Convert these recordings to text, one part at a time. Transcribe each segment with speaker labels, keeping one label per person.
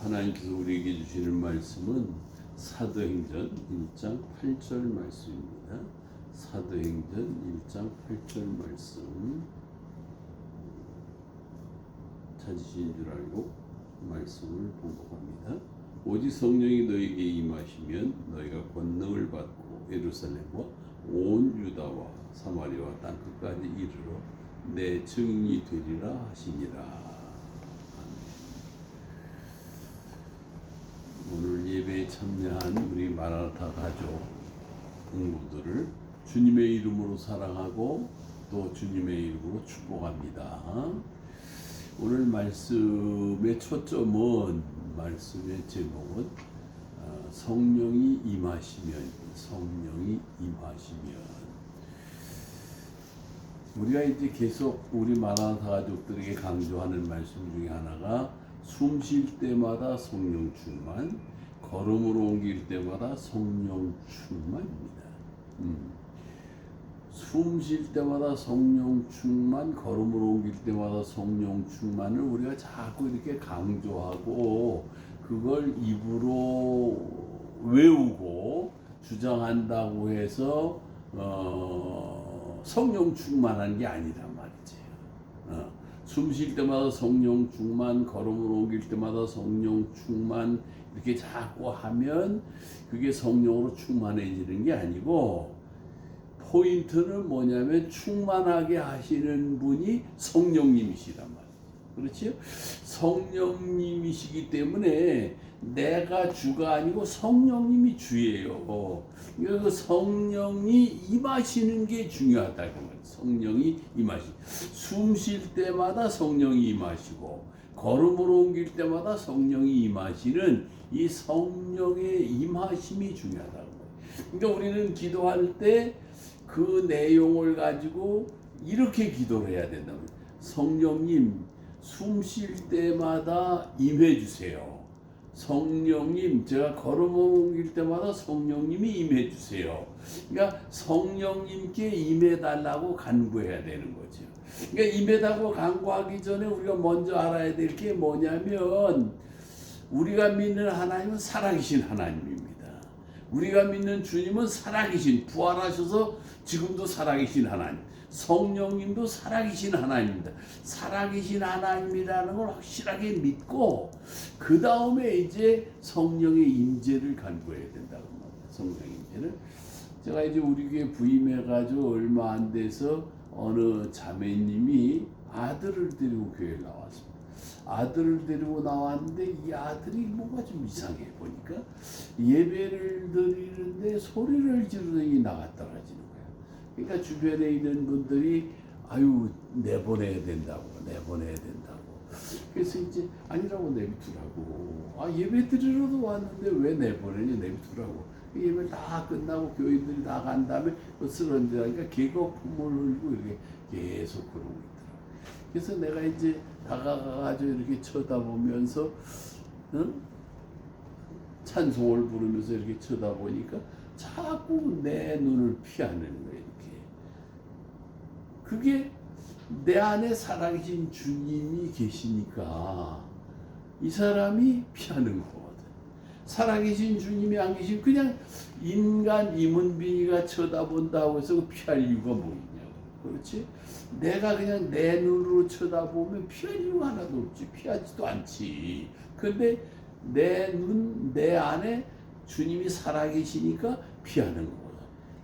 Speaker 1: 하나님께서 우리에게 주시는 말씀은 사도행전 1장 8절 말씀입니다. 사도행전 1장 8절 말씀 찾으신 줄 알고 말씀을 봉독합니다. 오직 성령이 너에게 임하시면 너희가 권능을 받고 예루살렘과 온 유다와 사마리아와 땅끝까지 이르러 내 증인이 되리라 하시니라. 오늘 예배에 참여한 우리 마라나타 가족 성도들을 주님의 이름으로 사랑하고 또 주님의 이름으로 축복합니다. 오늘 말씀의 초점은, 말씀의 제목은 성령이 임하시면, 성령이 임하시면. 우리가 이제 계속 우리 마라나타 가족들에게 강조하는 말씀 중에 하나가 숨 쉴 때마다 성령 충만, 걸음으로 옮길 때마다 성령 충만입니다. 숨 쉴 때마다 성령 충만, 걸음으로 옮길 때마다 성령 충만을 우리가 자꾸 이렇게 강조하고 그걸 입으로 외우고 주장한다고 해서 성령 충만한 게 아니란 말이지. 숨 쉴 때마다 성령 충만, 걸음으로 옮길 때마다 성령 충만 이렇게 자꾸 하면 그게 성령으로 충만해지는 게 아니고, 포인트는 뭐냐면 충만하게 하시는 분이 성령님이시란 말이에요. 그렇죠? 성령님이시기 때문에 내가 주가 아니고 성령님이 주예요. 그래서 성령이 임하시는 게 중요하다 그 말이에요. 성령이 임하시. 숨 쉴 때마다 성령이 임하시고 걸음으로 옮길 때마다 성령이 임하시는 이 성령의 임하심이 중요하다고 말이에요. 그러니까 우리는 기도할 때 그 내용을 가지고 이렇게 기도를 해야 된다. 성령님, 숨 쉴 때마다 임해 주세요. 성령님, 제가 걸음을 옮길 때마다 성령님이 임해 주세요. 그러니까 성령님께 임해 달라고 간구해야 되는 거죠. 그러니까 임해 달라고 간구하기 전에 우리가 먼저 알아야 될 게 뭐냐면, 우리가 믿는 하나님은 살아계신 하나님입니다. 우리가 믿는 주님은 살아계신, 부활하셔서 지금도 살아계신 하나님, 성령님도 살아계신 하나님입니다. 살아계신 하나님이라는 걸 확실하게 믿고 그 다음에 이제 성령의 임재를 간구해야 된다고 말합니다. 성령의 임재를. 제가 이제 우리 교회 부임해가지고 얼마 안 돼서 어느 자매님이 아들을 데리고 교회에 나왔습니다. 아들을 데리고 나왔는데 이 아들이 뭔가 좀 이상해. 보니까 예배를 드리는데 소리를 지르더니 나가 떨어지는 거야. 그러니까 주변에 있는 분들이 아유 내보내야 된다고. 그래서 이제 아니라고 내비두라고. 아 예배 드리러도 왔는데 왜 내보내냐, 내비두라고. 예배 다 끝나고 교인들이 다 간 다음에 쓰러지니까 개거품을 흘리고 이렇게 계속 그러고 있더라고. 그래서 내가 이제 다가가가지고 이렇게 쳐다보면서 찬송을 부르면서 이렇게 쳐다보니까 자꾸 내 눈을 피하는 거예요. 이렇게. 그게 내 안에 살아계신 주님이 계시니까 이 사람이 피하는 거거든. 살아계신 주님이 안 계시면 그냥 인간 이문빈이가 쳐다본다고 해서 피할 이유가 뭐 있냐고. 그렇지? 내가 그냥 내 눈으로 쳐다보면 피할 이유가 하나도 없지. 피하지도 않지. 근데 내 눈, 내 안에 주님이 살아계시니까 피하는 거거든.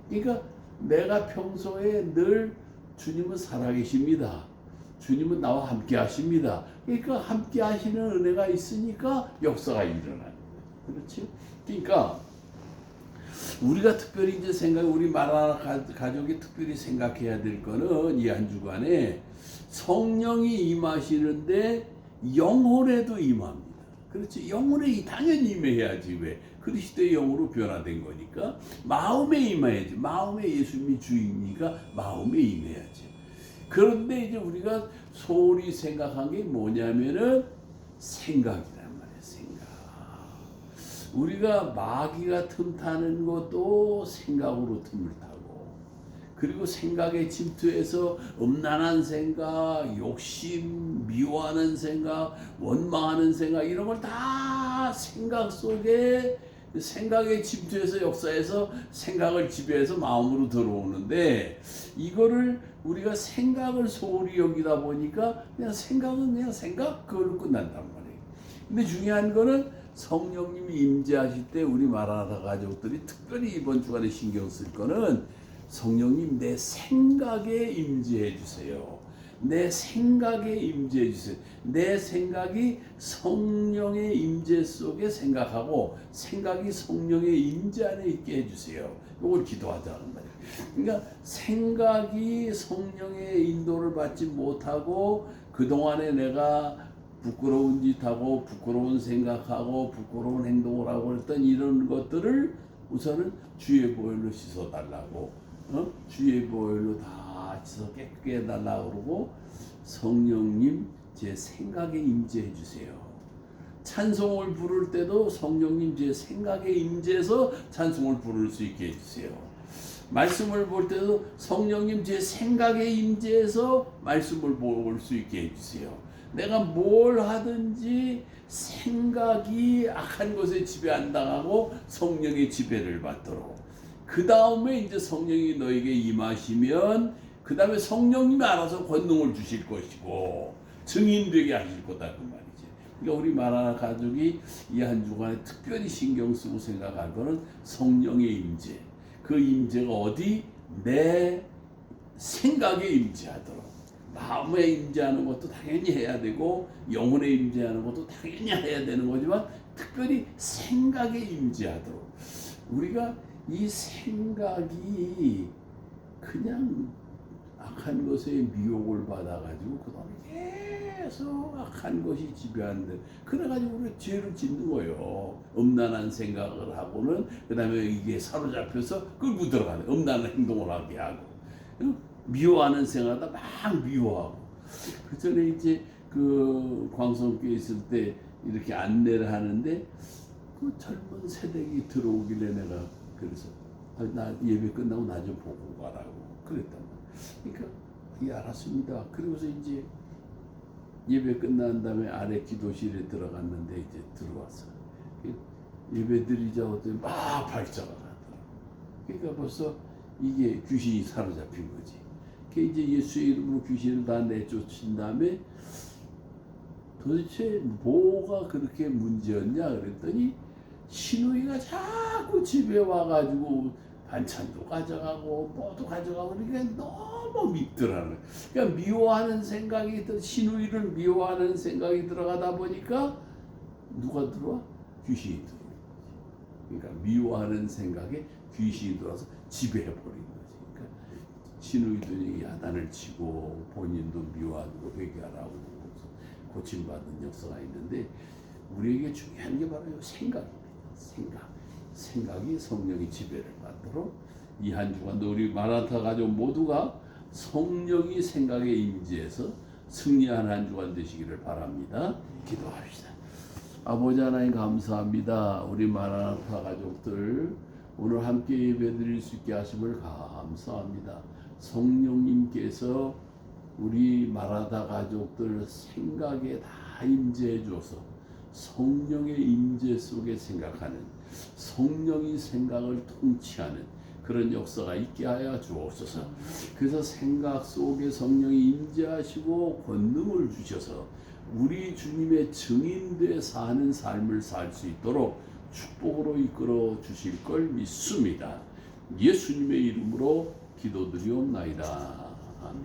Speaker 1: 그러니까 내가 평소에 늘 주님은 살아계십니다. 주님은 나와 함께 하십니다. 그러니까 함께 하시는 은혜가 있으니까 역사가 일어나는 거예요. 그렇지? 그러니까 우리가 특별히 이제 우리 마라나타 가족이 특별히 생각해야 될 거는 이 한 주간에 성령이 임하시는데 영혼에도 임합니다. 그렇지? 영혼에 당연히 임해야지. 왜? 그리스도의 영으로 변화된 거니까 마음에 임해야지. 마음에 예수님이 주인이니까 마음에 임해야지. 그런데 이제 우리가 소홀히 생각한 게 뭐냐면은 생각이란 말이에요. 생각. 우리가 마귀가 틈타는 것도 생각으로 틈을 타고, 그리고 생각에 침투해서 음란한 생각, 욕심, 미워하는 생각, 원망하는 생각 이런 걸 다 다 생각 속에 생각에 침투해서 역사에서 생각을 지배해서 마음으로 들어오는데 이거를 우리가 생각을 소홀히 여기다 보니까 그냥 생각은 그냥 생각 그걸로 끝난단 말이에요. 근데 중요한 거는 성령님이 임재하실 때 우리 마라나타 가족들이 특별히 이번 주간에 신경 쓸 거는 성령님 내 생각에 임재해 주세요. 내 생각에 임재해 주세요. 내 생각이 성령의 임재 속에 생각하고 생각이 성령의 임재 안에 있게 해주세요. 이걸 기도하자는 말이에요. 그러니까 생각이 성령의 인도를 받지 못하고 그동안에 내가 부끄러운 짓하고 부끄러운 생각하고 부끄러운 행동을 하고 했던 이런 것들을 우선은 주의 보혈로 씻어달라고 주의 보혈로 다 씻어 깨끗게 해달라고 그러고 성령님 제 생각에 임재해 주세요. 찬송을 부를 때도 성령님 제 생각에 임재해서 찬송을 부를 수 있게 해주세요. 말씀을 볼 때도 성령님 제 생각에 임재해서 말씀을 볼 수 있게 해주세요. 내가 뭘 하든지 생각이 악한 것에 지배 안 당하고 성령의 지배를 받도록. 그 다음에 이제 성령이 너에게 임하시면 그 다음에 성령님이 알아서 권능을 주실 것이고 증인되게 하실 거다 그 말이지. 그러니까 우리 마라나타 가족이 이 한 주간에 특별히 신경 쓰고 생각할 거는 성령의 임재. 그 임재가 어디? 내 생각에 임재하도록. 마음에 임재하는 것도 당연히 해야 되고 영혼에 임재하는 것도 당연히 해야 되는 거지만 특별히 생각에 임재하도록. 우리가 이 생각이 그냥 악한 것에 미혹을 받아가지고 그다음에 계속 악한 것이 지배하는데 그래가지고 우리가 죄를 짓는 거예요. 음란한 생각을 하고는 그다음에 이게 사로잡혀서 끌고 들어가는 음란한 행동을 하게 하고 미워하는 생각하다 막 미워하고 그 전에 이제 그 광성교회 있을 때 이렇게 안내를 하는데 그 젊은 세대기 들어오길래 내가 그래서 나 예배 끝나고 나 좀 보고 가라고 그랬단 말이야. 그러니까 예 알았습니다. 그리고서 이제 예배 끝난 다음에 아래 기도실에 들어갔는데 이제 들어왔어. 예배 드리자 어떤 막 발작을 하더라. 그러니까 벌써 이게 귀신이 사로잡힌 거지. 이제 예수의 이름으로 귀신을 다 내쫓은 다음에 도대체 뭐가 그렇게 문제였냐 그랬더니 신우이가 자꾸 집에 와가지고 반찬도 가져가고 뭐도 가져가고 그러니까 너무 밉더라는 거야. 그러니까 미워하는 생각이 신우이를 미워하는 생각이 들어가다 보니까 누가 들어와? 귀신이 들어와. 그러니까 미워하는 생각에 귀신이 들어와서 지배해버린 거지. 그러니까 신우이들이 야단을 치고 본인도 미워하고 회개하라고 고침받은 역사가 있는데 우리에게 중요한 게 바로 생각입니다. 생각이 성령의 지배를 받도록 이 한 주간도 우리 마라나타 가족 모두가 성령이 생각에 임재해서 승리하는 한 주간 되시기를 바랍니다. 기도합시다. 아버지 하나님 감사합니다. 우리 마라나타 가족들 오늘 함께 예배드릴 수 있게 하심을 감사합니다. 성령님께서 우리 마라나타 가족들 생각에 다 임재해 줘서 성령의 임재 속에 생각하는 성령이 생각을 통치하는 그런 역사가 있게 하여 주옵소서. 그래서 생각 속에 성령이 임재하시고 권능을 주셔서 우리 주님의 증인되어 사는 삶을 살 수 있도록 축복으로 이끌어 주실 걸 믿습니다. 예수님의 이름으로 기도드리옵나이다. 아멘.